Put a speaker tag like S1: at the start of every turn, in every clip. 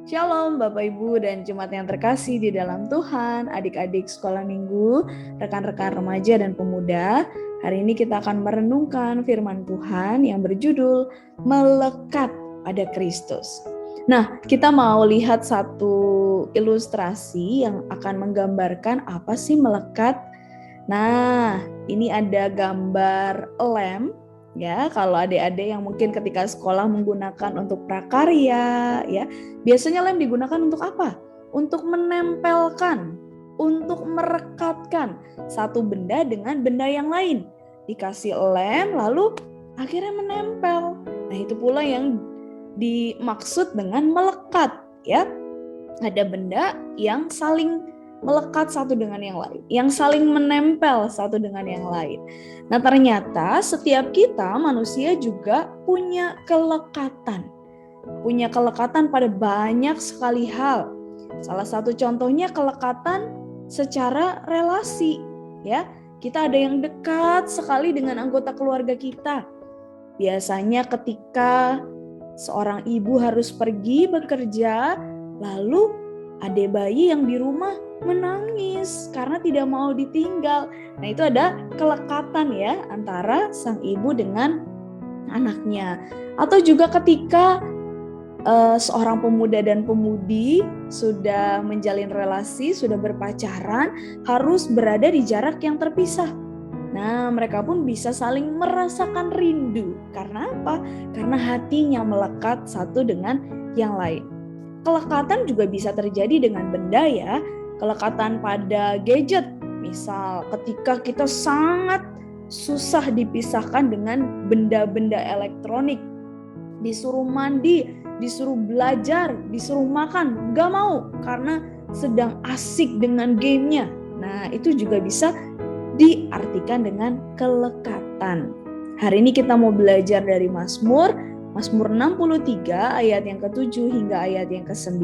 S1: Shalom Bapak Ibu dan jemaat yang terkasih di dalam Tuhan, adik-adik sekolah minggu, rekan-rekan remaja dan pemuda. Hari ini kita akan merenungkan firman Tuhan yang berjudul Melekat pada Kristus. Nah, kita mau lihat satu ilustrasi yang akan menggambarkan apa sih melekat. Nah, ini ada gambar lem. Ya, kalau adik-adik yang mungkin ketika sekolah menggunakan untuk prakarya, ya, biasanya lem digunakan untuk apa? Untuk menempelkan, untuk merekatkan satu benda dengan benda yang lain. Dikasih lem, lalu akhirnya menempel. Nah, itu pula yang dimaksud dengan melekat, ya. Ada benda yang saling melekat satu dengan yang lain, yang saling menempel satu dengan yang lain. Nah, ternyata setiap kita manusia juga punya kelekatan pada banyak sekali hal. Salah satu contohnya kelekatan secara relasi, ya. Kita ada yang dekat sekali dengan anggota keluarga kita. Biasanya ketika seorang ibu harus pergi bekerja, lalu adik bayi yang di rumah menangis karena tidak mau ditinggal. Nah, itu ada kelekatan ya antara sang ibu dengan anaknya. Atau juga ketika seorang pemuda dan pemudi sudah menjalin relasi, sudah berpacaran, harus berada di jarak yang terpisah. Nah, mereka pun bisa saling merasakan rindu. Karena apa? Karena hatinya melekat satu dengan yang lain. Kelekatan juga bisa terjadi dengan benda ya. Kelekatan pada gadget. Misal ketika kita sangat susah dipisahkan dengan benda-benda elektronik. Disuruh mandi, disuruh belajar, disuruh makan, gak mau karena sedang asik dengan gamenya. Nah, itu juga bisa diartikan dengan kelekatan. Hari ini kita mau belajar dari Mazmur 63 ayat yang ke-7 hingga ayat yang ke-9.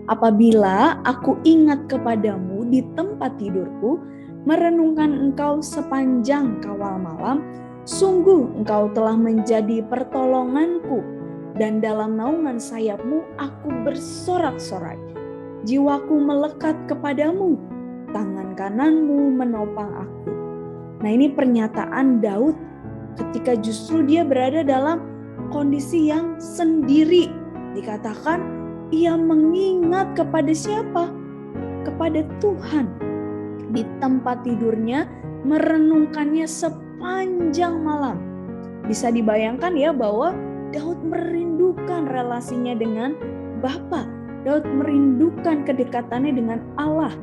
S1: Apabila aku ingat kepadamu di tempat tidurku, merenungkan engkau sepanjang kawal malam, sungguh engkau telah menjadi pertolonganku, dan dalam naungan sayapmu aku bersorak-sorai. Jiwaku melekat kepadamu, tangan kananmu menopang aku. Nah, ini pernyataan Daud ketika justru dia berada dalam kondisi yang sendiri. Dikatakan ia mengingat kepada siapa? Kepada Tuhan. Di tempat tidurnya merenungkannya sepanjang malam. Bisa dibayangkan ya bahwa Daud merindukan relasinya dengan Bapa. Daud merindukan kedekatannya dengan Allah.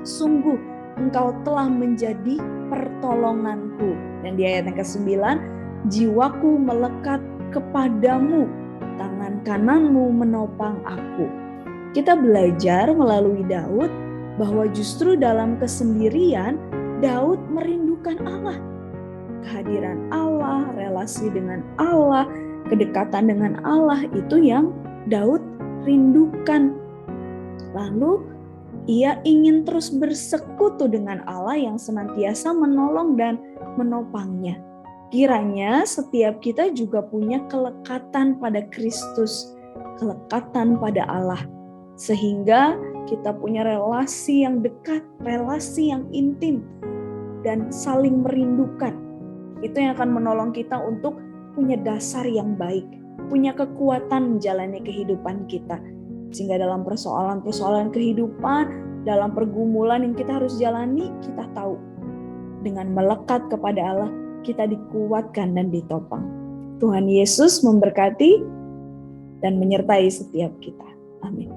S1: Sungguh engkau telah menjadi pertolonganku. Dan di ayat yang ke-9, jiwaku melekat kepadamu, tangan kananmu menopang aku. Kita belajar melalui Daud bahwa justru dalam kesendirian, Daud merindukan Allah. Kehadiran Allah, relasi dengan Allah, kedekatan dengan Allah itu yang Daud rindukan. Lalu ia ingin terus bersekutu dengan Allah yang senantiasa menolong dan menopangnya. Kiranya setiap kita juga punya kelekatan pada Kristus, kelekatan pada Allah, sehingga kita punya relasi yang dekat, relasi yang intim, dan saling merindukan. Itu yang akan menolong kita untuk punya dasar yang baik, punya kekuatan menjalani kehidupan kita. Sehingga dalam persoalan-persoalan kehidupan, dalam pergumulan yang kita harus jalani, kita tahu dengan melekat kepada Allah, kita dikuatkan dan ditopang. Tuhan Yesus memberkati dan menyertai setiap kita. Amin.